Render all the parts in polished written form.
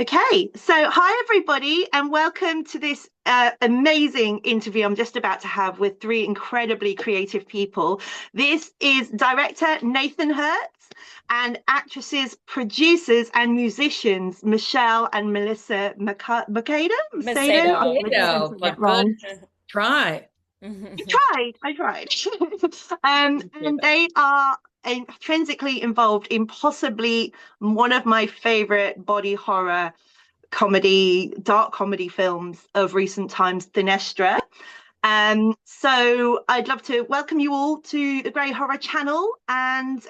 Okay, so hi everybody, and welcome to this amazing interview I'm just about to have with three incredibly creative people. This is director Nathan Hertz and actresses, producers, and musicians Michelle and Melissa Macedo. Macedo. Macedo. I'm Potato, pronouncing that but good wrong. try. I tried. And they are intrinsically involved in possibly one of my favorite body horror comedy, dark comedy films of recent times, Thinestra. So I'd love to welcome you all to the Grey Horror channel. And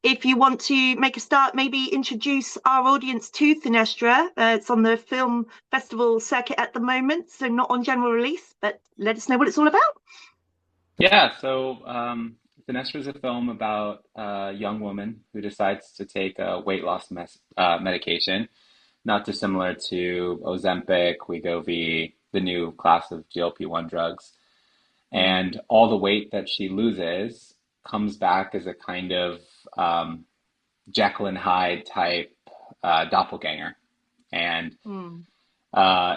if you want to make a start, maybe introduce our audience to Thinestra. It's on the film festival circuit at the moment, so not on general release, but let us know what it's all about. Thinestra is a film about a young woman who decides to take a weight loss medication, not dissimilar to Ozempic, Wegovy, the new class of GLP-1 drugs. And all the weight that she loses comes back as a kind of Jekyll and Hyde type doppelganger. And Mm.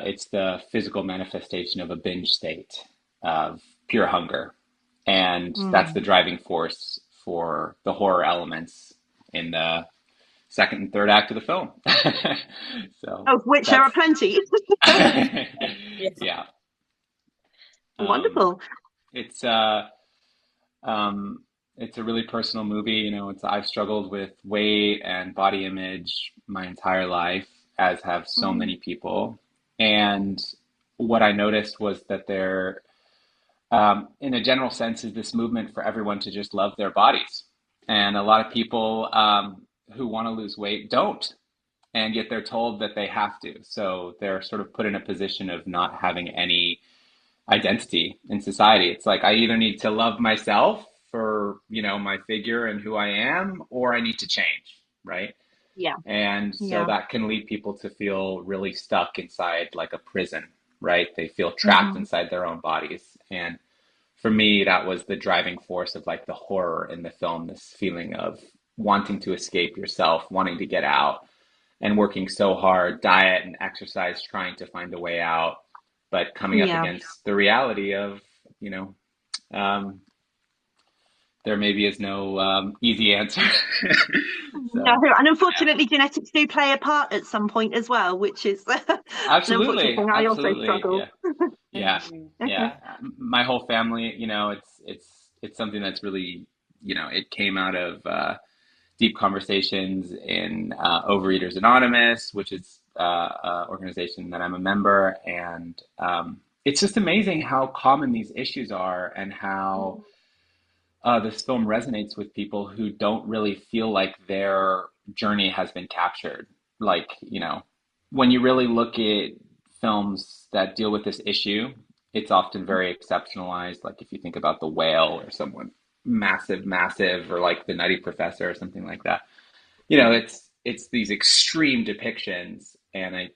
it's the physical manifestation of a binge state of pure hunger. And that's the Mm. driving force for the horror elements in the second and third act of the film. So Of which there that's are plenty. Yes. yeah. Um, Wonderful. it's uh it's a really personal movie. I've struggled with weight and body image my entire life, as have so Mm. many people. And what I noticed was that in a general sense, is this movement for everyone to just love their bodies. And a lot of people who want to lose weight don't, and yet they're told that they have to. So they're sort of put in a position of not having any identity in society. It's like I either need to love myself for, my figure and who I am, or I need to change, right? Yeah, And so yeah. that can lead people to feel really stuck inside like a prison, right? They feel trapped Hmm. inside their own bodies. And for me, that was the driving force of like the horror in the film, this feeling of wanting to escape yourself, wanting to get out, and working so hard, diet and exercise, trying to find a way out, but coming up Yeah. against the reality of, you know, um, there maybe is no easy answer. No, So, and yeah, unfortunately, genetics do play a part at some point as well, which is an unfortunate absolutely, thing. I also absolutely, struggle. yeah, yeah, Okay. yeah. My whole family, it's something that's really, it came out of deep conversations in Overeaters Anonymous, which is an organization that I'm a member, and it's just amazing how common these issues are, and how this film resonates with people who don't really feel like their journey has been captured. Like, when you really look at films that deal with this issue, it's often very exceptionalized. Like if you think about The Whale or someone massive, massive, or like The Nutty Professor or something like that. It's these extreme depictions, and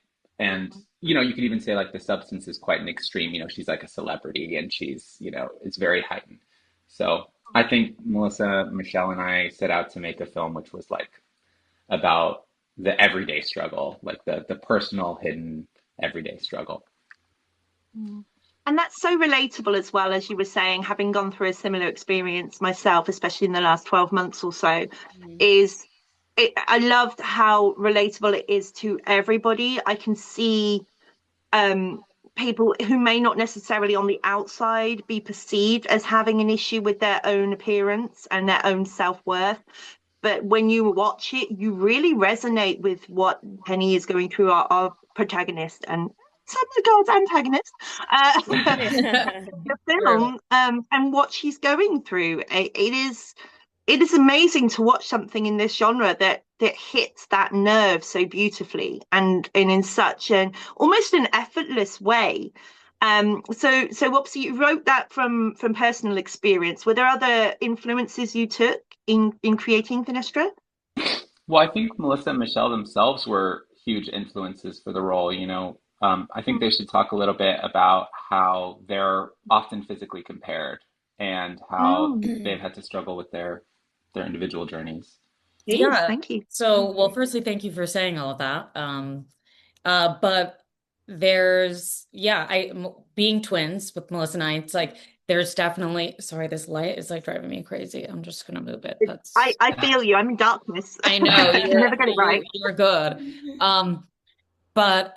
you could even say like the substance is quite an extreme. She's like a celebrity, and she's, it's very heightened. So I think Melissa, Michelle, and I set out to make a film which was like about the everyday struggle, like the personal, hidden everyday struggle. Mm. And that's so relatable as well, as you were saying, having gone through a similar experience myself, especially in the last 12 months or so, is I loved how relatable it is to everybody. I can see um, people who may not necessarily on the outside be perceived as having an issue with their own appearance and their own self-worth. But when you watch it, you really resonate with what Penny is going through, our protagonist, and some of the girl's antagonist the True. film, and what she's going through. It is amazing to watch something in this genre that hits that nerve so beautifully and in such an almost an effortless way. So obviously you wrote that from personal experience. Were there other influences you took in creating Finestra? Well, I think Melissa and Michelle themselves were huge influences for the role. I think they should talk a little bit about how they're often physically compared, and how Mm, they've had to struggle with their individual journeys. please, Yeah. thank you. So, well, firstly, thank you for saying all of that. But being twins with Melissa and I, it's like there's definitely, sorry, this light is like driving me crazy. I'm just gonna move it. I feel you. I'm in darkness. I know You never get it right. you're good. But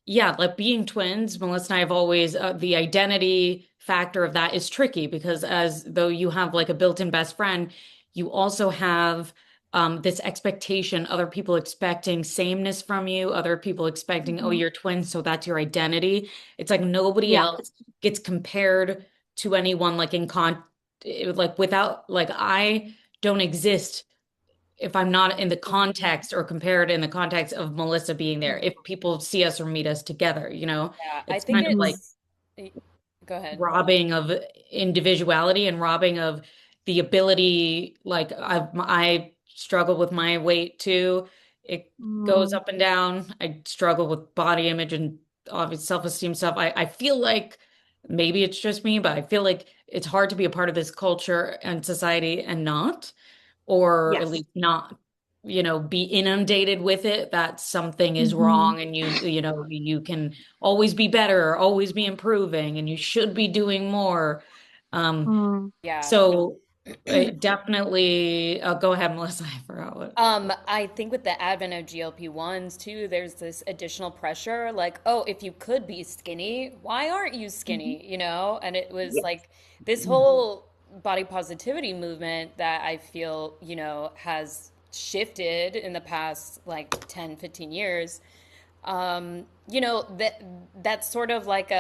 yeah, like being twins, Melissa and I have always the identity factor of that is tricky because as though you have like a built-in best friend, you also have this expectation, other people expecting sameness from you, other people expecting, oh, Mhm. you're twins, so that's your identity. It's like nobody Yeah. else gets compared to anyone like like without like I don't exist if I'm not in the context or compared in the context of Melissa being there, if people see us or meet us together, Yeah, I it's think kind of like it's, go ahead. robbing of individuality and robbing of the ability. Like I struggle with my weight too. It goes Mm. up and down. I struggle with body image and obvious self-esteem stuff. I feel like maybe it's just me, but I feel like it's hard to be a part of this culture and society and not, or at Yes. least not, be inundated with it, that something is Hmm. wrong and you can always be better, always be improving, and you should be doing more. Um, Mm. Yeah. so definitely, go ahead, Melissa. I forgot what. I think with the advent of GLP-1s too, there's this additional pressure, like, oh, if you could be skinny, why aren't you Hmm. skinny? And it was Yes. like this whole body positivity movement that I feel, has shifted in the past like 10, 15 years. That's sort of like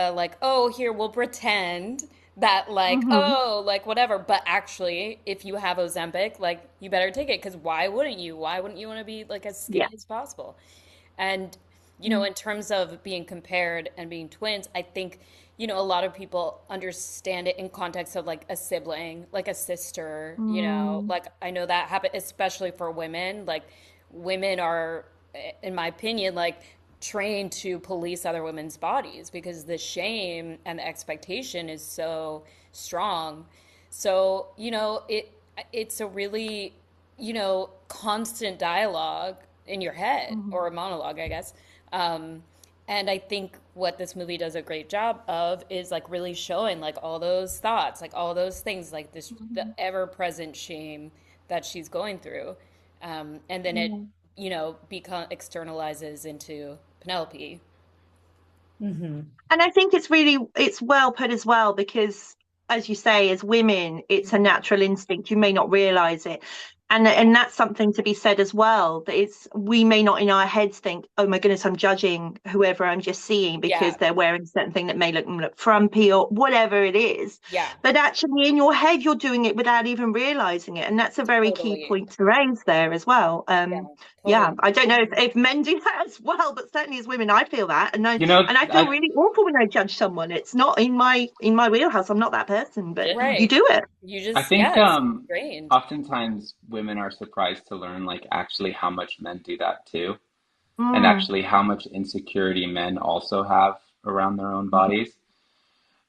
oh, here we'll pretend that like, Hmm. oh, like whatever, but actually if you have Ozempic, like you better take it because why wouldn't you want to be like as Yeah. skinny as possible? And Mm. in terms of being compared and being twins, I think a lot of people understand it in context of like a sibling, like a sister, Mm. like I know that happen especially for women. Like women are, in my opinion, like trained to police other women's bodies because the shame and the expectation is so strong. So, it's a really, constant dialogue in your head, Mhm. or a monologue, I guess. And I think what this movie does a great job of is like really showing like all those thoughts, like all those things, like the Mhm. ever-present shame that she's going through. And then it, Mm. become externalizes into Penelope. Hmm. And I think it's well put as well because, as you say, as women, it's a natural instinct. You may not realize it. And that's something to be said as well. That we may not in our heads think, oh my goodness, I'm judging whoever I'm just seeing because Yeah, they're wearing a certain thing that may look frumpy or whatever it is. yeah, But actually in your head you're doing it without even realizing it. And that's a very key totally. point to raise there as well. Yeah, Yeah, totally. I don't know if men do that as well, but certainly as women, I feel that, You know, and I feel I really awful when I judge someone. It's not in my wheelhouse. I'm not that person, but you Right. do it. You I just, think yeah, it's ingrained. oftentimes women are surprised to learn like actually how much men do that too, and Mm, actually how much insecurity men also have around their own yeah. bodies.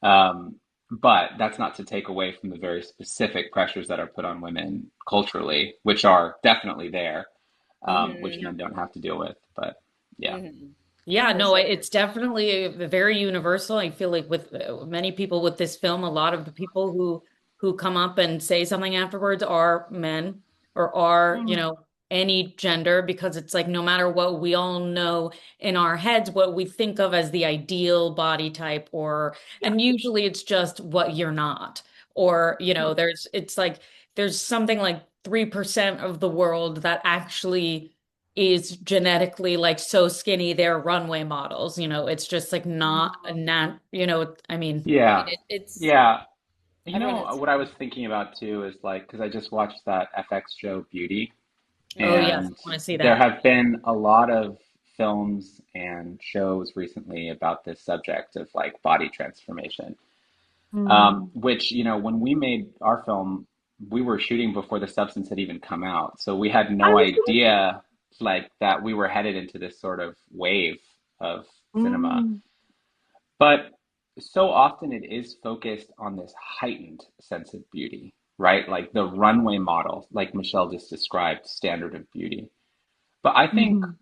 Um, but that's not to take away from the very specific pressures that are put on women culturally, which are definitely there, which Hmm. men don't have to deal with. But yeah. Hmm. Yeah, For no, sure. it's definitely very universal. I feel like with many people with this film, a lot of the people who come up and say something afterwards are men or are, Mm, any gender, because it's like no matter what, we all know in our heads what we think of as the ideal body type, or yeah. and usually it's just what you're not. Or, Mm, it's like there's something like 3% of the world that actually is genetically like so skinny they're runway models. It's just like not a mm, nat, I mean, Right. Yeah. It's Yeah. You everyone know, is. what I was thinking about too is like, because I just watched that FX show Beauty, oh yes, I and want to see there that. have been a lot of films and shows recently about this subject of like body transformation. mm. Which, when we made our film, we were shooting before the substance had even come out. So we had no Oh, idea like that we were headed into this sort of wave of cinema. mm, But so often it is focused on this heightened sense of beauty, right? Like the runway model, like Michelle just described, standard of beauty. But I think mhm,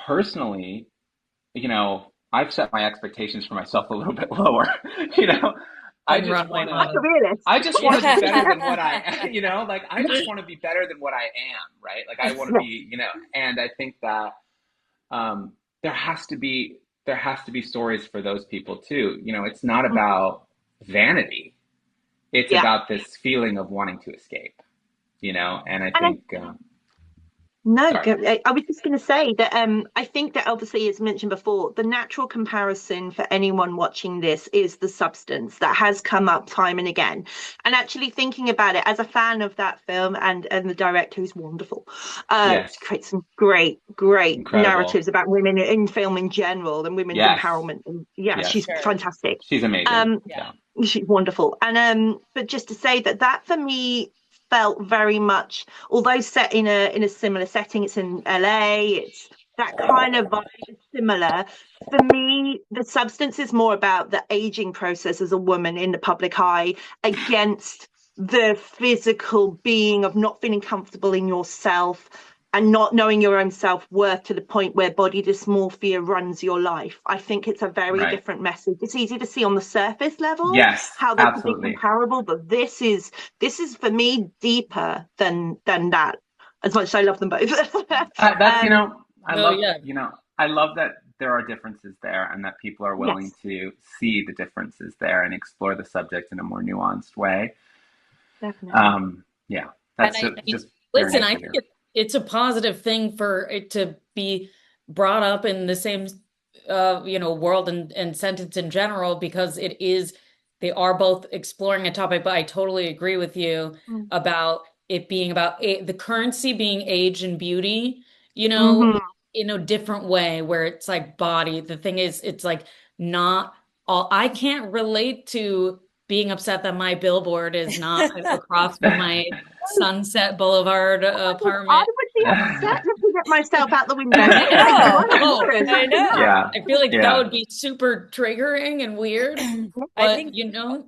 personally, you know, I've set my expectations for myself a little bit lower. You know, I And just runway want Like to, a model. realist. I just want to be better than what Yeah. you know, like I just want to be better than what I am, right? Like I want to Yes. be, you know, and I think that um, there has to be stories for those people too. You know, it's not about vanity; it's Yeah. about this feeling of wanting to escape. You know, and I And I think, No, sorry, I was just going to say that I think that obviously, as mentioned before, the natural comparison for anyone watching this is the substance that has come up time and again. And actually thinking about it as a fan of that film and the director who's wonderful, yes, creates some great incredible, narratives about women in film in general and women's yes, empowerment. And yeah, For yes, she's sure. fantastic. she's amazing. Um, Yeah. Yeah, she's wonderful. And but just to say that for me felt very much, although set in a similar setting, it's in LA, it's that kind of vibe is similar. For me, the substance is more about the aging process as a woman in the public eye against the physical being of not feeling comfortable in yourself and not knowing your own self-worth to the point where body dysmorphia runs your life. I think it's a very right. different message. It's easy to see on the surface level Yes, how they could be absolutely. comparable, but this is for me deeper than that. As much as I love them both. That's, you um, know, No, yeah. I love that there are differences there and that people are willing yes, to see the differences there and explore the subject in a more nuanced way. definitely. Yeah, And that's I just very Listen, nice I to think hear. it's a positive thing for it to be brought up in the same, world and sentence in general, because they are both exploring a topic, but I totally agree with you about it being about the currency being age and beauty, you know, Mm-hmm. in a different way where it's like body. The thing is, it's like not all, I can't relate to being upset that my billboard is not across from my Sunset Boulevard I apartment. would be upset looking at myself out the window. I It takes know. one Oh, to I know. Yeah, I feel like that yeah, would be super triggering and weird. I But think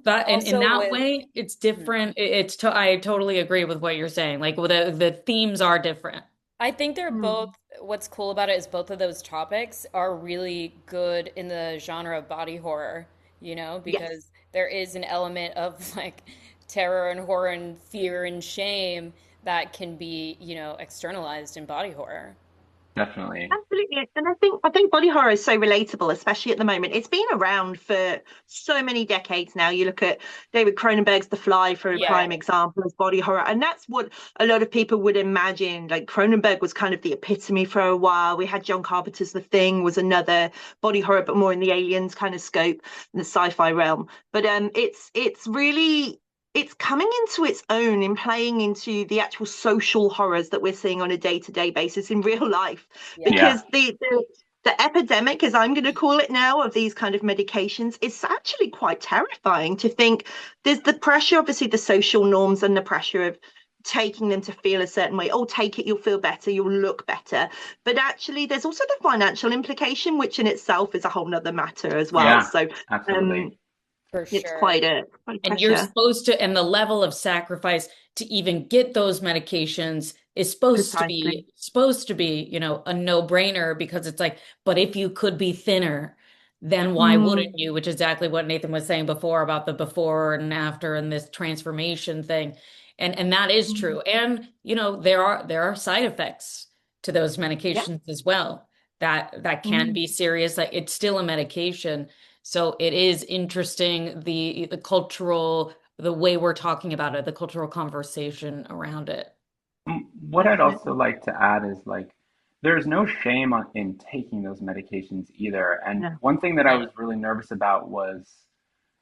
that in also that with way, it's different. I totally agree with what you're saying. Like the themes are different. I think they're both, Mm. what's cool about it is both of those topics are really good in the genre of body horror, Yes. because there is an element of like terror and horror and fear and shame that can be, externalized in body horror. definitely. Absolutely. And I think body horror is so relatable, especially at the moment. It's been around for so many decades now. You look at David Cronenberg's The Fly for a Yeah. prime example of body horror. And that's what a lot of people would imagine. Like Cronenberg was kind of the epitome for a while. We had John Carpenter's The Thing was another body horror, but more in the aliens kind of scope in the sci-fi realm. But it's really it's coming into its own in playing into the actual social horrors that we're seeing on a day-to-day basis in real life, Yeah. Yeah, because the epidemic, as I'm going to call it now, of these kind of medications is actually quite terrifying to think. There's the pressure, obviously the social norms and the pressure of taking them to feel a certain way. Oh, take it, you'll feel better, you'll look better. But actually there's also the financial implication, which in itself is a whole nother matter as well. yeah, So absolutely. um For it's sure. quite a And you're pressure. supposed to, and the level of sacrifice to even get those medications is Precisely. supposed to be, a no-brainer, because it's like, but if you could be thinner, then why wouldn't Mm, you? Which is exactly what Nathan was saying before about the before and after and this transformation thing. And that is mm, true. And, there are side effects to those yeah. medications as well that can Mm. be serious. Like it's still a medication. So it is interesting the cultural, the way we're talking about it, the cultural conversation around it. What I'd also Definitely. like to add is like, there's no shame in taking those medications either. And No. one thing that I Right. was really nervous about was,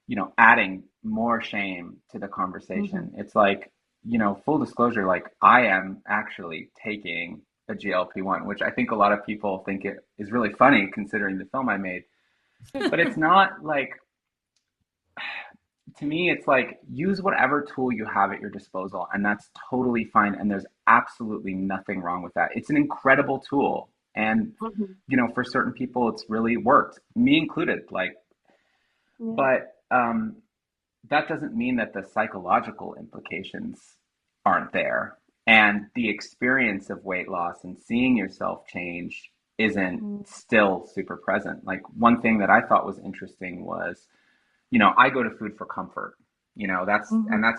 you know, adding more shame to the Hmm. conversation. It's like, you know, full disclosure, like I am actually taking a GLP-1, which I think a lot of people think it is really funny considering the film I made. But it's not like, to me, it's like use whatever tool you have at your disposal, and that's totally fine. And there's absolutely nothing wrong with that. It's an incredible tool. And, Hmm. you know, for certain people, it's really worked, me included. Like, Yeah. but that doesn't mean that the psychological implications aren't there. And the experience of weight loss and seeing yourself change isn't still super present. Like one thing that I thought was interesting was, I go to food for comfort. That's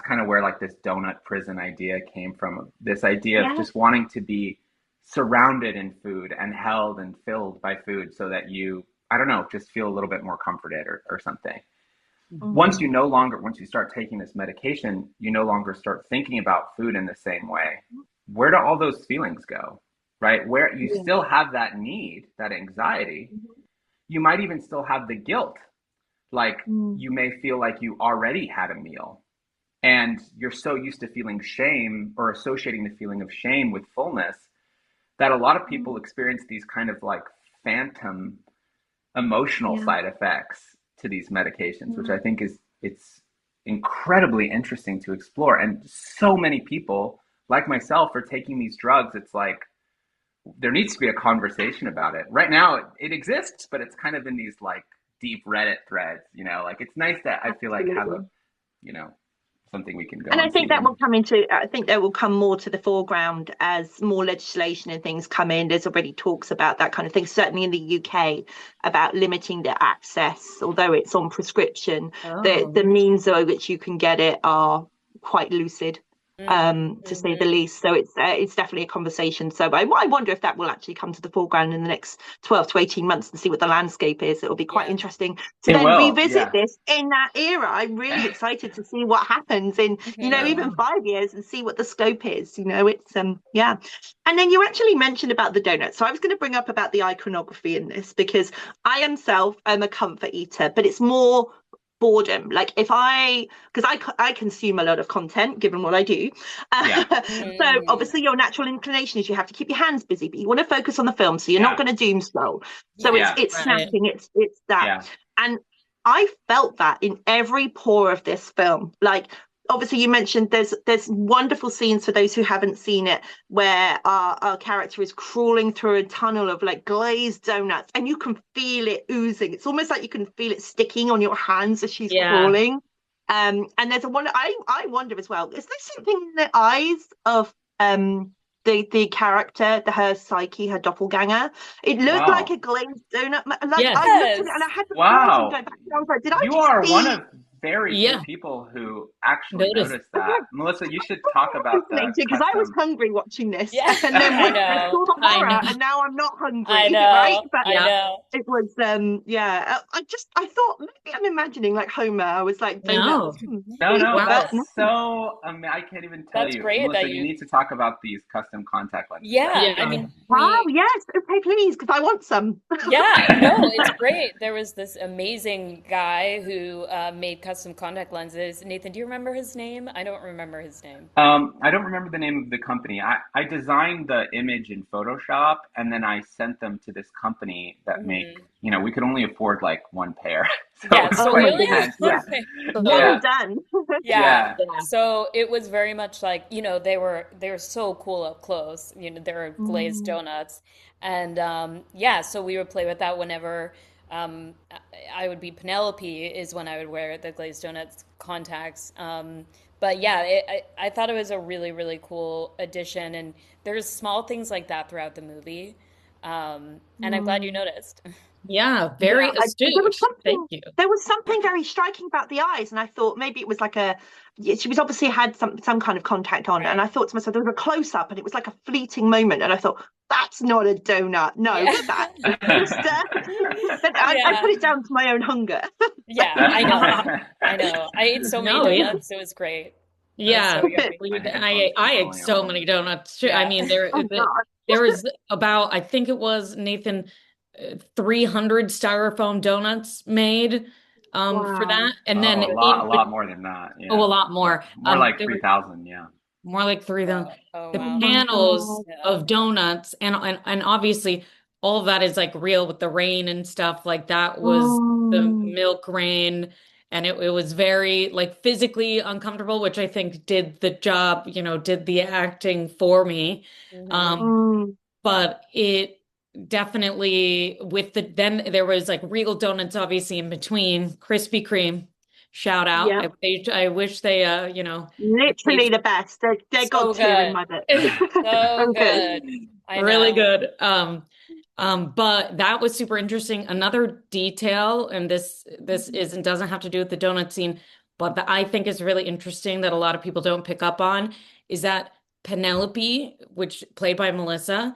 kind of where like this donut prison idea came from. This idea of just wanting to be surrounded in food and held and filled by food so that you, I don't know, just feel a little bit more comforted or something. Once you start taking this medication, you no longer start thinking about food in the same way. Where do all those feelings go? Right? Where you still have that need, that anxiety, you might even still have the guilt. Like you may feel like you already had a meal and you're so used to feeling shame or associating the feeling of shame with fullness that a lot of people experience these kind of like phantom emotional side effects to these medications, which I think it's incredibly interesting to explore. And so many people like myself are taking these drugs. It's like, there needs to be a conversation about it. Right now, it exists, but it's kind of in these like deep Reddit threads, like it's nice that I feel like have a, something we can go. And I think that will come more to the foreground as more legislation and things come in. There's already talks about that kind of thing, certainly in the UK, about limiting the access, although it's on prescription. The means by which you can get it are quite lucid. To say the least. So it's definitely a conversation. So I wonder if that will actually come to the foreground in the next 12 to 18 months and see what the landscape is. It'll be quite interesting to revisit this in that era. I'm really excited to see what happens in, even 5 years and see what the scope is. It's And then you actually mentioned about the donuts. So I was going to bring up about the iconography in this, because I am a comfort eater, but it's more boredom. Like because I consume a lot of content given what I do, so obviously your natural inclination is you have to keep your hands busy, but you want to focus on the film, so you're not going to doom scroll. So it's snacking, it's that, and I felt that in every pore of this film. Like obviously you mentioned there's wonderful scenes for those who haven't seen it where our character is crawling through a tunnel of like glazed donuts, and you can feel it oozing. It's almost like you can feel it sticking on your hands as she's crawling. And there's I wonder as well, is there something in the eyes of the character, her psyche, her doppelganger? It looked like a glazed donut. Like I looked at it and I had to go back. I was like, did I just see? One of very few people who actually noticed that. Melissa, you should talk about that. Because I was hungry watching this, and then I saw the horror, and now I'm not hungry. I know, right? But I know. It was, I thought maybe I'm imagining like Homer. I was like, no. That's so. I can't even tell you. Great, Melissa, you need to talk about these custom contact lenses. I mean, yes, okay, please, because I want some. It's great. There was this amazing guy who made custom contact lenses. Nathan, do you remember his name? I don't remember his name. I don't remember the name of the company. I designed the image in Photoshop, and then I sent them to this company that make, we could only afford like one pair. So really? Well done. So it was very much like, they were so cool up close. They were glazed donuts. And so we would play with that whenever I would be Penelope is when I would wear the glazed donuts contacts. But I thought it was a really, really cool addition. And there's small things like that throughout the movie. And I'm glad you noticed. Yeah, very astute. Thank you. There was something very striking about the eyes, and I thought maybe it was like she was obviously had some kind of contact on, and I thought to myself, there was a close up, and it was like a fleeting moment, and I thought, that's not a donut. No, look at that. I put it down to my own hunger. I know. I ate so many donuts. It was great. Yeah, I ate so many donuts too. I mean, there was about, I think it was, Nathan, 300 styrofoam donuts made for that, and then a lot more than that. A lot more. More like 3,000. More like 3,000. The panels of donuts, and obviously all of that is like real with the rain and stuff. Like that was the milk rain, and it was very like physically uncomfortable, which I think did the job. Did the acting for me. But it definitely then there was like real donuts obviously in between. Krispy Kreme, shout out. I wish they literally the best. They're so God tier in my book. So good. Really good. But that was super interesting. Another detail, and this isn't doesn't have to do with the donut scene, but that I think is really interesting that a lot of people don't pick up on is that Penelope, which played by Melissa,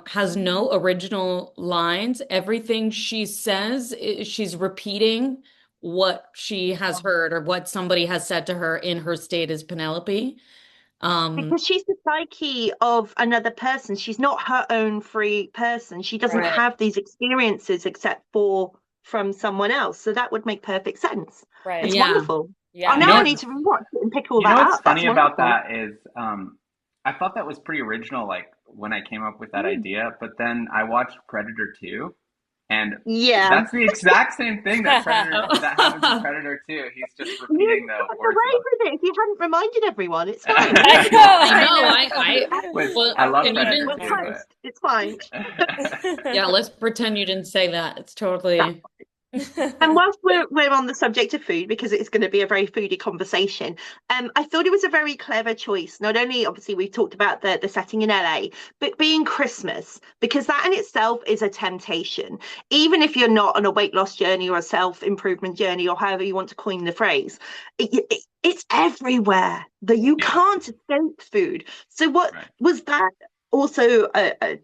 has no original lines. Everything she says, she's repeating what she has heard or what somebody has said to her in her state as Penelope. Um, Because she's the psyche of another person. She's not her own free person. She doesn't Right. have these experiences except for from someone else. So that would make perfect sense. It's Right. yeah, wonderful. Oh, Yeah. You now know I And need what's to rewatch it and pick all you know that what's up. That's funny about wonderful. that is I thought that was pretty original, like when I came up with that Mm. idea, but then I watched Predator 2, and Yeah. that's the exact same thing that happens in oh, Predator 2. He's just You repeating the got words away of with it. If you hadn't reminded everyone, it's fine. I other. know, I I know. know. Which Well, I How love can and you you Predator We're didn't, 2, toast. It's fine. yeah, remember? let's pretend you didn't say that. It's totally, And whilst we're on the subject of food, because it's going to be a very foodie conversation, I thought it was a very clever choice. Not only, obviously, we've talked about the setting in LA, but being Christmas, because that in itself is a temptation. Even if you're not on a weight loss journey or a self-improvement journey, or however you want to coin the phrase, it's everywhere. That you Yeah, can't escape food. So, what right. was that also a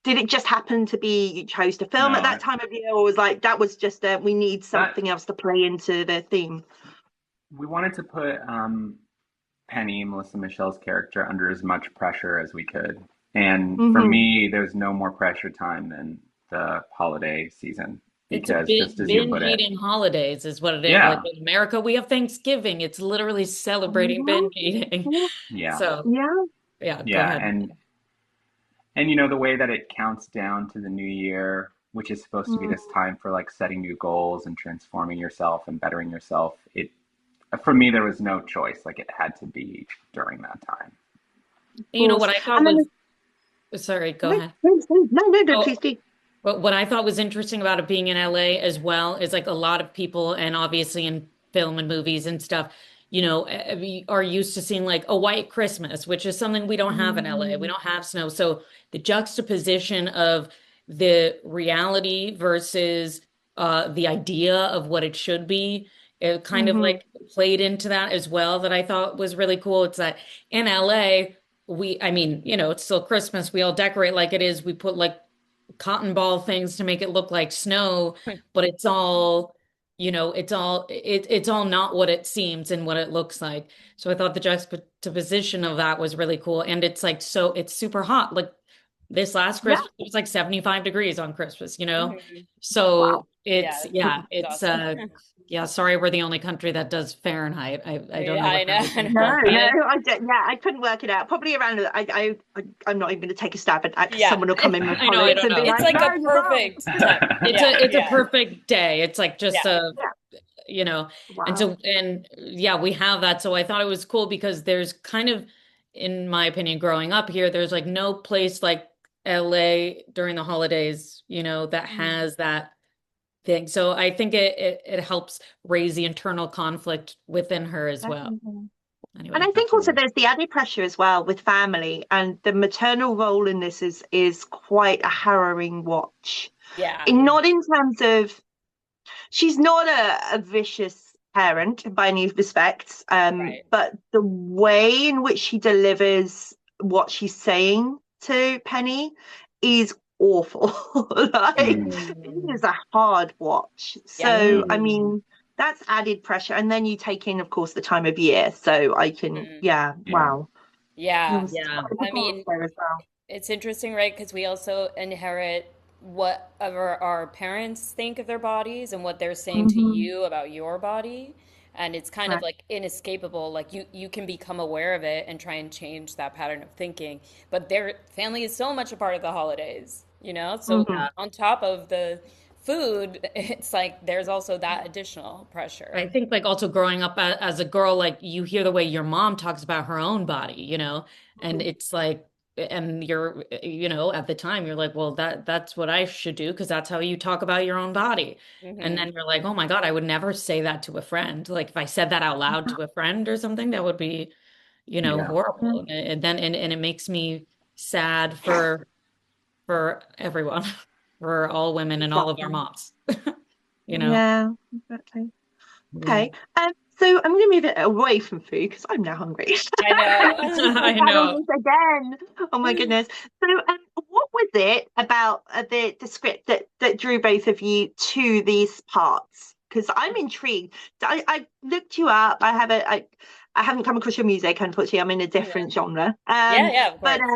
did it just happen to be you chose to film at No, that time of year, or was like that was just we need that something else to play into the theme? we wanted to put Penny, Melissa Michelle's character, under as much pressure as we could. And for Mm-hmm. me, there's no more pressure time than the holiday season it's a because, just as you binge put it, eating holidays is what it is. Like yeah, in America, we have Thanksgiving. It's literally celebrating binge eating. yeah, So, Yeah. yeah, go yeah, ahead. and the way that it counts down to the new year, which is supposed to be Mm. this time for like setting new goals and transforming yourself and bettering yourself. It For me, there was no choice. Like, it had to be during that time. Of You know course. what I thought And then was, sorry, go no, ahead. no, Oh, please do. but what I thought was interesting about it being in LA as well is like a lot of people, and obviously in film and movies and stuff, we are used to seeing like a white Christmas, which is something we don't have in LA. We Mm. don't have snow. So the juxtaposition of the reality versus the idea of what it should be, it kind of Mm-hmm. like played into that as well, that I thought was really cool. It's that in LA, I mean, it's still Christmas. We all decorate like it is. We put like cotton ball things to make it look like snow, but it's all, it's all not what it seems and what it looks like. So I thought the juxtaposition of that was really cool. And it's like, so it's super hot. Like this last Yeah. Christmas, it was like 75 degrees on Christmas. Mhm. Wow. So Yeah, it's it's awesome. yeah, sorry, we're the only country that does Fahrenheit. I don't Yeah, know I what know. that I is. No, know, no, right? I don't. Yeah, I couldn't work it out. Probably around. I'm not even going to take a stab at that because Yeah, someone will come in with I know, I politics don't and be know. it's like, like "No, a you're wrong." perfect time. Yeah, It's a yeah, perfect day. It's like just yeah. a Yeah. you know and Wow. so and yeah, we have that. So I thought it was cool because there's kind of, in my opinion, growing up here, there's like no place like LA during the holidays, that Mm. has that thing. So I think it helps raise the internal conflict within her as well. Definitely. And Anyway. I think also Absolutely. there's the added pressure as well with family, and the maternal role in this is quite a harrowing watch. Yeah. Not in terms of she's not a vicious parent by any respects, Right. but the way in which she delivers what she's saying to Penny is awful. Like Mm, it Mhm. is a hard watch. Yeah. So I Mm. mean that's added pressure. And then you take in, of course, the time of year. So I can, Mhm. yeah, yeah. wow. It Yeah. was Yeah. quite I difficult mean, there as well. it's interesting, right? Because we also inherit whatever our parents think of their bodies and what they're saying to Hmm. you about your body. And it's kind of Right. like inescapable. Like you can become aware of it and try and change that pattern of thinking. But their family is so much a part of the holidays, you know? So Hmm. on top of the food, it's like there's also that additional I pressure. think like also growing up as a girl, like you hear the way your mom talks about her own body, and it's like, and you're, at the time you're like, well, that's what I should do because that's how you talk about your own body. And Hmm. then you're like, oh my God, I would never say that to a friend. Like if I said that out loud to a friend or something, that would be, Yeah. horrible. And then, and it makes me sad for for everyone, for all women and all of our Exactly. moms, you know? Yeah, exactly. Yeah. Okay. So I'm going to move it away from food because I'm now hungry. I I I know. had all know. this again. Oh my goodness. So, what was it about the script that drew both of you to these parts? Because I'm intrigued. I looked you up. I haven't come across your music, unfortunately. I'm in a Yeah. different genre. Yeah, of But course.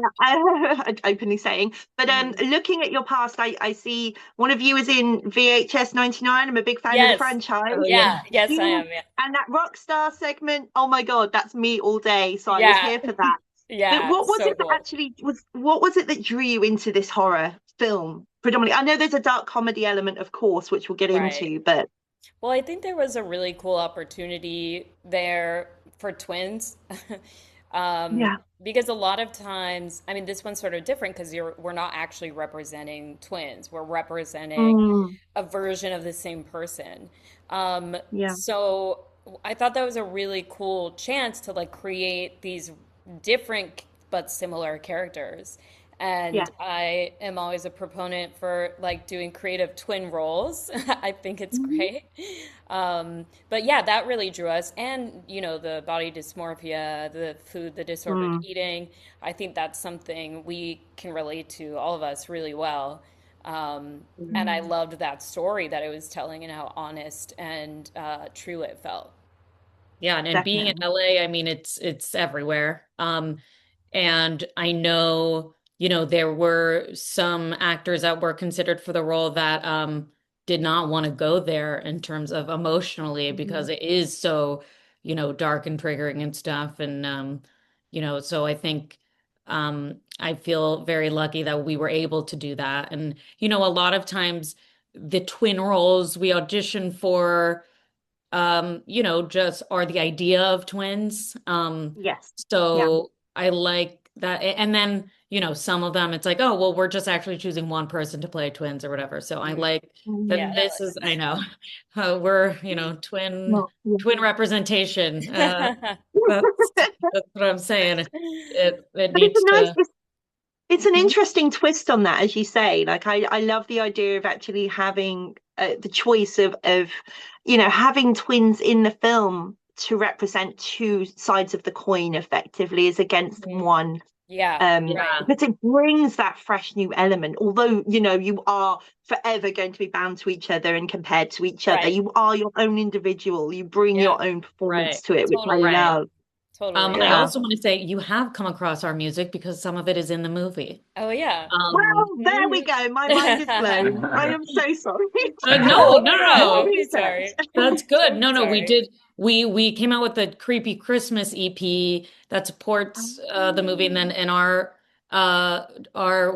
openly saying. But Mhm. looking at your past, I see one of you is in VHS 99. I'm a big fan of the Yes. franchise. Oh Yeah, yeah. yes, I You am. Yeah. and that rock star segment, oh my God, that's me all day. So I was Yeah. here for that. But Yeah, what was so it that cool. actually was what was it that drew you into this horror film predominantly? I know there's a dark comedy element, of course, which we'll get Right. into, but Well, I think there was a really cool opportunity there for twins. Um, yeah. because a lot of times, I mean, this one's sort of different because we're not actually representing twins. We're representing Mm, a version of the same person. yeah. So I thought that was a really cool chance to like create these different but similar characters. Yeah. And I am always a proponent for like doing creative twin roles. I think it's Mhm. great. But yeah, that really drew us. And, you know, the body dysmorphia, the food, the disordered Mm, eating. I think that's something we can relate to, all of us, really well. And I mm, loved that story that it was telling and how honest and true it felt. Yeah, and being in definitely. LA, I mean, it's everywhere. And I know, there were some actors that were considered for the role that did not want to go there in terms of emotionally because Mhm. it is so, dark and triggering and stuff. And so I think I feel very lucky that we were able to do that. And, a lot of times the twin roles we audition for just are the idea of twins. Yes. Yeah. So I like that. And then, some of them it's like, oh, well, we're just actually choosing one person to play twins or whatever. So I Mm. like Yeah, that Mm. this is, I know, we're, twin Well, yeah. twin representation. That's that's what I'm saying. It But it's needs a nice to. it's an Mhm. interesting twist on that, as you say. Like I love the idea of actually having the choice of having twins in the film to represent two sides of the coin effectively as against Mhm. one. Yeah, right. Yeah, But it brings that fresh new element. Although you are forever going to be bound to each other and compared to each other, Right. you are your own individual. You bring Yeah, your own performance right, to it, which I totally. right. love. Totally. I Yeah. also want to say you have come across our music because some of it is in the movie. Oh, yeah. Um, Well, there we Mhm. go. My mind is blown. I am so sorry. no, no, No, More no. don't be sorry. research. That's good. Don't be No, no, we sorry. did. We came out with a creepy Christmas EP that supports the movie, and then in uh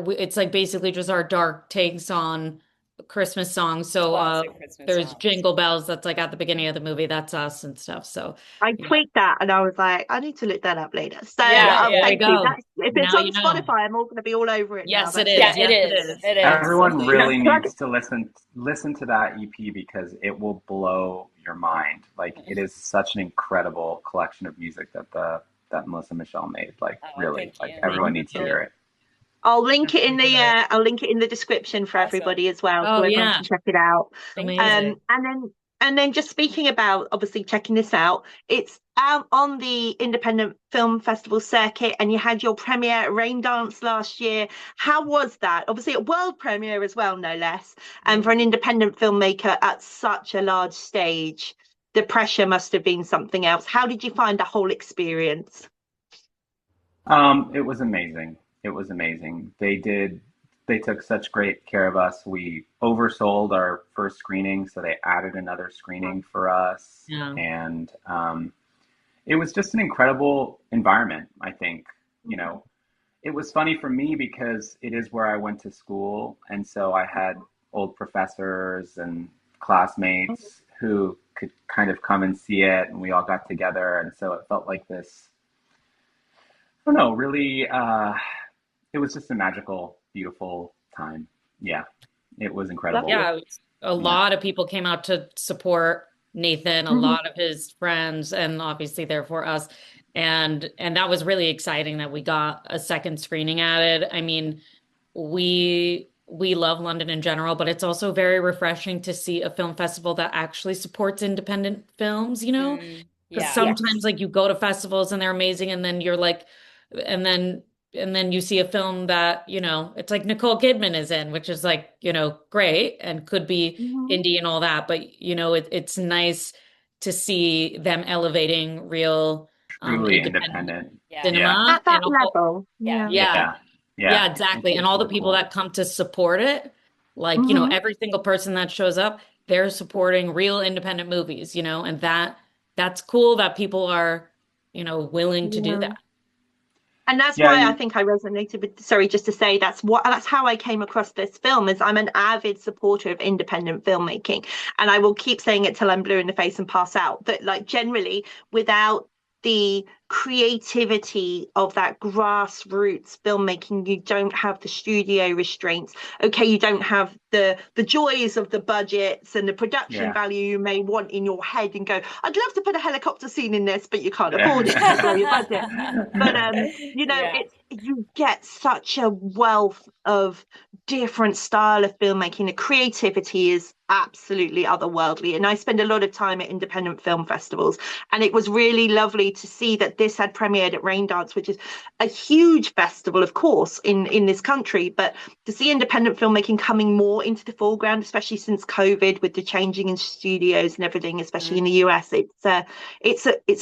it's like basically just our dark takes on Christmas songs. So Classic Christmas there's songs. Jingle Bells that's like at the beginning of the movie. That's us and stuff. So I yeah, tweaked that and I was like, I need to look that up later. So Yeah, there yeah. you thank you. go. That's if it's Now on you know. Spotify, I'm all going to be all over it now. Yes, it That's Yeah, is. it. it Yes, it is. is. It is. Everyone Absolutely. really needs to listen to that EP because it will blow your mind. Like it is such an incredible collection of music that Melissa Michelle made. Like Oh, really, thank like you. everyone Thank needs to Wonderful. hear you. it. I'll link it in the description for Awesome. everybody as well, so Oh everyone yeah, can check it out. Thank you. amazing. And then just speaking about obviously checking this out, it's out on the independent film festival circuit, and you had your premiere at Rain Dance last year. How was that? Obviously a world premiere as well, no less. And for an Mhm. independent filmmaker at such a large stage, the pressure must have been something else. How did you find the whole experience? It was amazing. It was amazing. They took such great care of us. We oversold our first screening, so they added another screening for us. Yeah. And it was just an incredible environment, I think. You know, it was funny for me because it is where I went to school. And so I had old professors and classmates who could kind of come and see it, and we all got together. And so it felt like this, I don't know, really, it was just a magical, beautiful time. Yeah, it was incredible. Lovely. Yeah, a Yeah. lot of people came out to support Nathan, a Mhm. lot of his friends, and obviously therefore us. And that was really exciting that we got a second screening added. I mean, we love London in general, but it's also very refreshing to see a film festival that actually supports independent films, you know? Because Yeah. sometimes Yes. like you go to festivals and they're amazing and then you're like and then and then you see a film that, you know, it's like Nicole Kidman is in, which is like, you know, great and could be Mhm. indie and all that, but you know, it's nice to see them elevating real Truly independent independent. Yeah. Yeah. cinema At that and all, level. Yeah. Yeah. yeah. Yeah. Yeah. Yeah, exactly. And It's all the really people cool. that come to support it, like, you know, Hmm. every single person that shows up, they're supporting real independent movies, you know, and that's cool that people are, you know, willing to do Yeah. that. And that's Yeah. why I think I resonated with, sorry, just to say that's how I came across this film, is I'm an avid supporter of independent filmmaking. And I will keep saying it till I'm blue in the face and pass out. But like generally, without the creativity of that grassroots filmmaking, you don't have the studio restraints. Okay, you don't have the joys of the budgets and the production Yeah. value you may want in your head and go, I'd love to put a helicopter scene in this, but you can't afford it because of your budget. But you know, Yeah. it's you get such a wealth of different style of filmmaking. The creativity is absolutely otherworldly. And I spend a lot of time at independent film festivals. And it was really lovely to see that this had premiered at Raindance, which is a huge festival, of course, in this country. But to see independent filmmaking coming more into the foreground, especially since COVID, with the changing in studios and everything, especially in the US, it's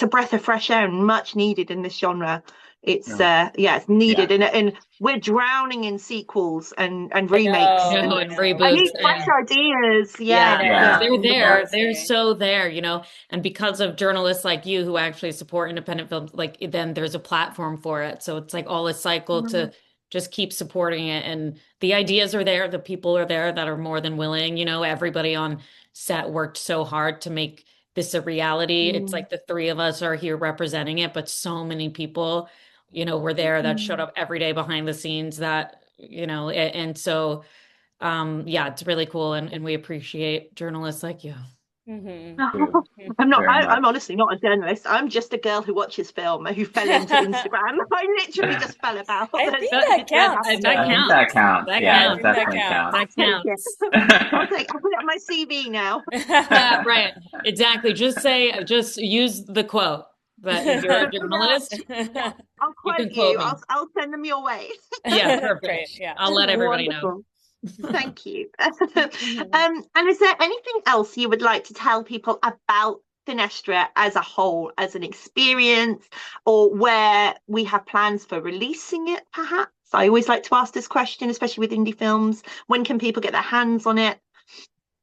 a breath of fresh air and much needed in this genre. It's No. yeah, it's Yeah. needed, and we're drowning in sequels and I remakes, know. No, and I and know. I reboots need Crazy. fresh and ideas. I Yeah, know. Yeah. yeah, they're in the there. world. They're Honestly. so there, you know, and because of journalists like you who actually support independent films, like then there's a platform for it. So it's like all a cycle Mhm. to just keep supporting it. And the ideas are there, the people are there that are more than willing. You know, everybody on set worked so hard to make this a reality. It's Mm. like the three of us are here representing it, but so many people, you know, were there that showed Mm. up every day behind the scenes that, you know, and so yeah, it's really cool and we appreciate journalists like you. Hmm. Too. I'm not. Very I'm much. honestly not a journalist. I'm just a girl who watches film who fell into Instagram. I literally just fell about. I There's think That, that no counts happening. that I still. think that counts. counts. That Yeah, I that think counts. that definitely counts. That counts. I'll take it. counts. I'll put it on my CV now. Yeah, right. Exactly. Just use the quote that if you're a Yeah, journalist, yeah. I'll you quote can you. quote me. I'll send them your way. Yeah, Great. perfect. Yeah. I'll let everybody know. Wonderful. Thank you. And is there anything else you would like to tell people about Thinestra as a whole, as an experience, or where we have plans for releasing it, perhaps? I always like to ask this question, especially with indie films. When can people get their hands on it?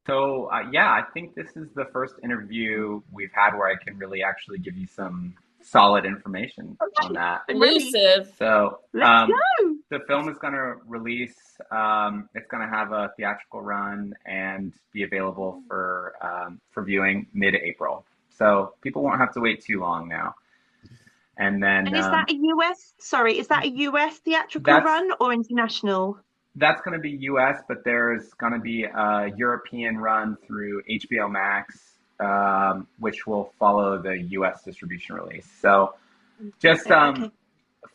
So, yeah, I think this is the first interview we've had where I can really actually give you some solid information on Okay, that. I'm ready. Exclusive. So, Let's go. the film is going to release, it's going to have a theatrical run and be available for viewing mid-April. So, people won't have to wait too long now. And then And is that a US, sorry, is that a US theatrical that's run or international? That's going to be US, but there's going to be a European run through HBO Max, which will follow the US distribution release. So just Okay.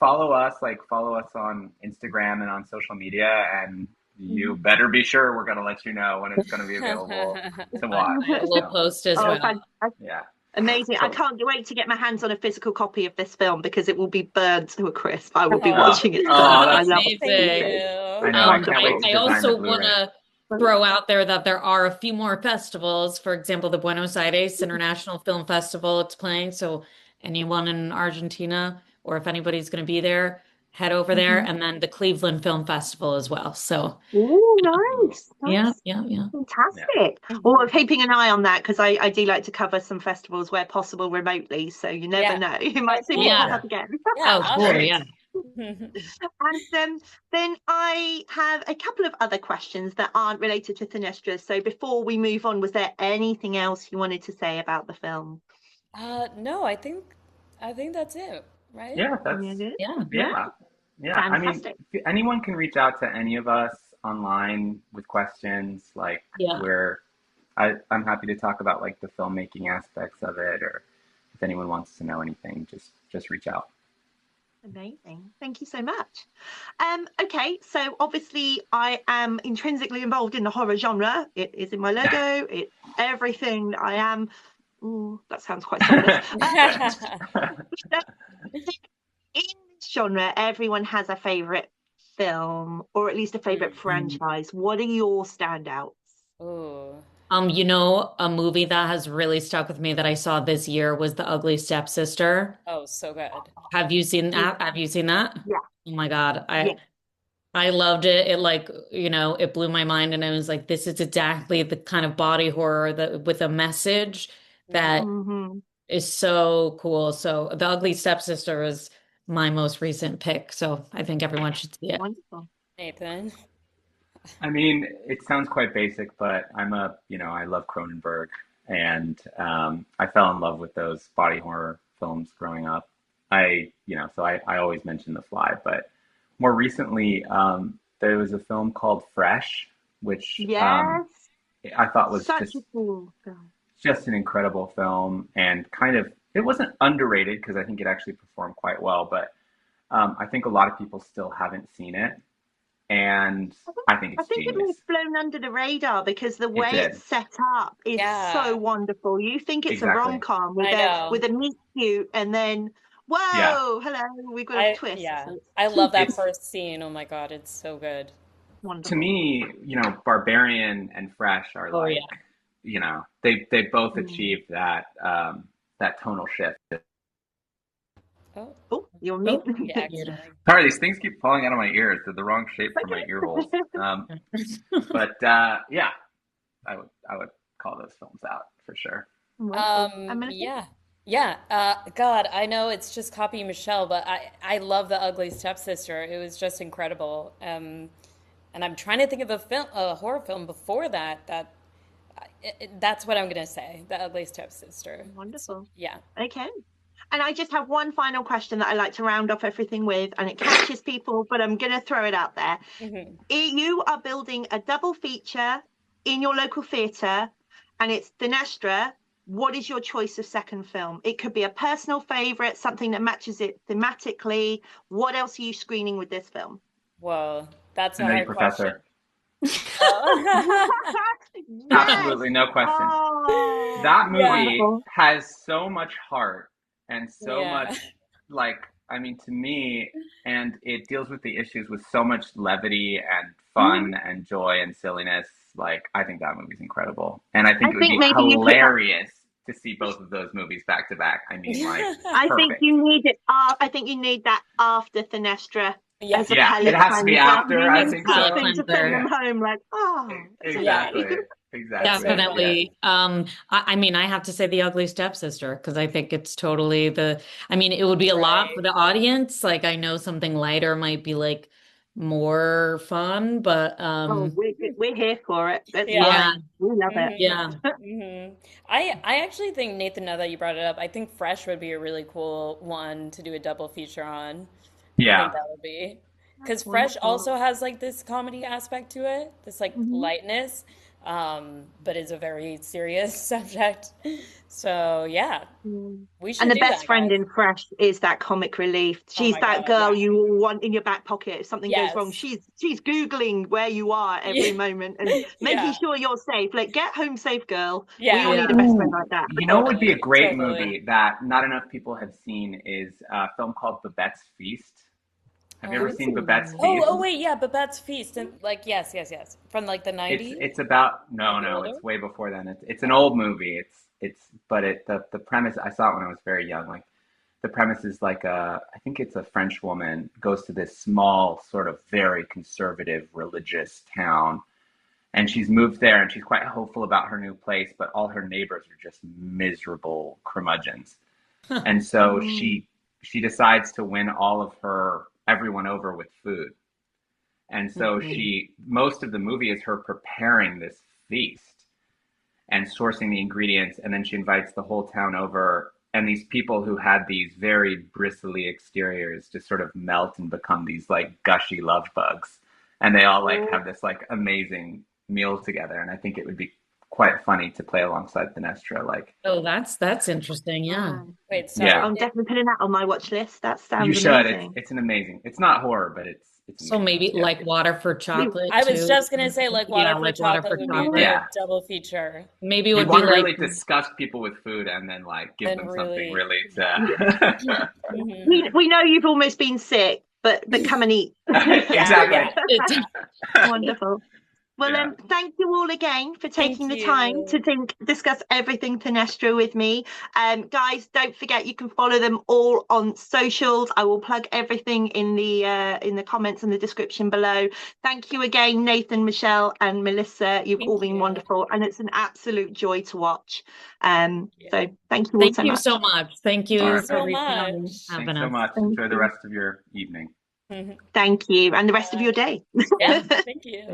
follow us on Instagram and on social media, and you Mhm. better be sure we're going to let you know when it's going to be available to watch. We'll So post as Oh, well. yeah. amazing. I So can't wait to get my hands on a physical copy of this film because it will be burned to a crisp. I will be Oh, watching it oh, tonight. I that's love thank Amazing. it. I you. know. I can't wait Wonderful. to I design the also want Blu-ray. to throw out there that there are a few more festivals. For example, the Buenos Aires International Film Festival, it's playing. So anyone in Argentina, or if anybody's going to be there, head over there. Mhm. And then the Cleveland Film Festival as well. So Oh, Cool. nice. yeah, Nice. yeah, yeah. Yeah. Fantastic. Well, I'm keeping an eye on that because I do like to cover some festivals where possible remotely. So you never Yeah. know. You Oh, might see me Yeah. pop cool. up again. Yeah, Oh, cool. awesome. Great. Yeah. And then I have a couple of other questions that aren't related to Thinestra. So before we move on, was there anything else you wanted to say about the film? No, I think that's it, right? Yeah, Yeah, Yeah. yeah, yeah. Yeah, I mean, fantastic. anyone can reach out to any of us online with questions. Like, Yeah. I'm happy to talk about like the filmmaking aspects of it, or if anyone wants to know anything, just reach out. Amazing. Thank you so much. Okay, so obviously I am intrinsically involved in the horror genre. It is in my logo. It's everything that I am. Ooh, that sounds quite soulless. In this genre, everyone has a favorite film or at least a favorite franchise. What are your standouts? Ooh. You know, a movie that has really stuck with me that I saw this year was The Ugly Stepsister. Oh, so good. Have you seen that? Have you seen that? Yeah. Oh my God. Yeah. I loved it. It like, you know, it blew my mind and I was like, this is exactly the kind of body horror that with a message that Mm-hmm. is so cool. So The Ugly Stepsister is my most recent pick. So I think everyone should see it. Wonderful. Nathan. I mean, it sounds quite basic, but I love Cronenberg, and I fell in love with those body horror films growing up. So I always mention The Fly, but more recently, there was a film called Fresh, which Yes. I thought was Such a cool film. just an incredible film, and kind of it wasn't underrated because I think it actually performed quite well, but I think a lot of people still haven't seen it, and I think I it's think it genius. was blown under the radar because the It way did. it's set up is so wonderful. You think it's a Exactly. rom-com I with a know. meet cute, and then Yeah. whoa, hello, we've got a twist. Yeah. So I love that It's first scene. Oh my God, it's so good. to wonderful. me, Barbarian and Fresh are Oh like, they both Mm. achieved that tonal shift. Oh, Oh, you're mute. yeah, accidentally. Sorry, these things keep falling out of my ears. They're the wrong shape for my ear holes. But yeah, I would call those films out for sure. Wonderful. I'm gonna Yeah. Yeah. God, I know it's just copy Michelle, but I love The Ugly Stepsister. It was just incredible. And I'm trying to think of a horror film before that's what I'm gonna say. The Ugly Stepsister. wonderful. Yeah. Okay. And I just have one final question that I like to round off everything with, and it catches people, but I'm going to throw it out there. hmm You are building a double feature in your local theatre, and it's Thinestra. What is your choice of second film? It could be a personal favourite, something that matches it thematically. What else are you screening with this film? Whoa, that's The a Nutty hard question. Professor. Oh. Yes. Absolutely, no question. Oh, That movie wonderful. has so much heart and so Yeah. much, I mean, to me, and it deals with the issues with so much levity and fun and joy and silliness. Like, I think that movie's incredible. And I think I it would think be maybe you could. hilarious to see both of those movies back to back. I mean, like, I think perfect. you need it. I think you need that after Thinestra Yeah. as a Yeah, palate it has to be cleanser. after, You I need think Palate so. something to send cleanser. them home, like, oh, it's Yeah. Exactly. okay. Exactly. So funny. Yes. Definitely. I mean, I have to say The Ugly Stepsister because I think it's totally I mean, it would be a lot for Right. the audience. Like I know something lighter might be like more fun, but Oh, we're here for it. That's Yeah. yeah, fine. We love it. yeah. I actually think, Nathan, now that you brought it up, I think Fresh would be a really cool one to do a double feature on. I Yeah. think that would be because That's Fresh wonderful. also has like this comedy aspect to it, this like Mhm. lightness, but is a very serious subject. So yeah, Mm. we should And the do best that, friend guys. in Fresh is that comic relief. Oh She's my that God, girl yeah. you all want in your back pocket. If something goes wrong, Yes. she's Googling where you are every Yeah. moment and making Yeah. sure you're safe. Like, get home safe, girl. We all Yeah. need a Yeah. best friend Ooh, like that. you know what would be a Totally. great Totally. movie that not enough people have seen is a film called Babette's Feast. Have you ever seen Babette's Oh, Feast? wait, yeah, Babette's Feast, and like, yes. From like the It's 90s, it's about maybe no, older. it's way before then. It's an Oh, old movie. The premise, I saw it when I was very young. Like the premise is like I think it's a French woman goes to this small sort of very conservative religious town, and she's moved there and she's quite hopeful about her new place, but all her neighbors are just miserable curmudgeons. And so Mm. she decides to win all of everyone over with food. And so Mhm. most of the movie is her preparing this feast and sourcing the ingredients, and then she invites the whole town over, and these people who had these very bristly exteriors just sort of melt and become these like gushy love bugs, and they all like have this like amazing meal together, and I think it would be quite funny to play alongside Thinestra. Like, Oh, that's interesting. Yeah. Wait, yeah, sorry. I'm definitely putting that on my watch list. That you sounds should. amazing. It's an amazing. It's not horror, but it's So amazing. maybe Yeah. like Water for Chocolate I was too. just gonna say like Water Yeah, for like Water Chocolate for would be Chocolate. the Yeah. double feature. Maybe it You would be want to like really disgust people with food and then like give And them really- something really to. Mhm. We know you've almost been sick, but come and eat. Exactly. Wonderful. Well, Yeah. thank you all again for taking Thank the time to you. discuss everything Thinestra with me. Guys, don't forget you can follow them all on socials. I will plug everything in the comments and the description below. Thank you again, Nathan, Michelle, and Melissa. You've all been wonderful, and it's an absolute joy to watch. So thank you all so much. so much. Thank you All right. for So reaching out and much. having Thanks so us. much. Enjoy the rest of your evening. Thank you, and the rest of your day. Yeah, thank you.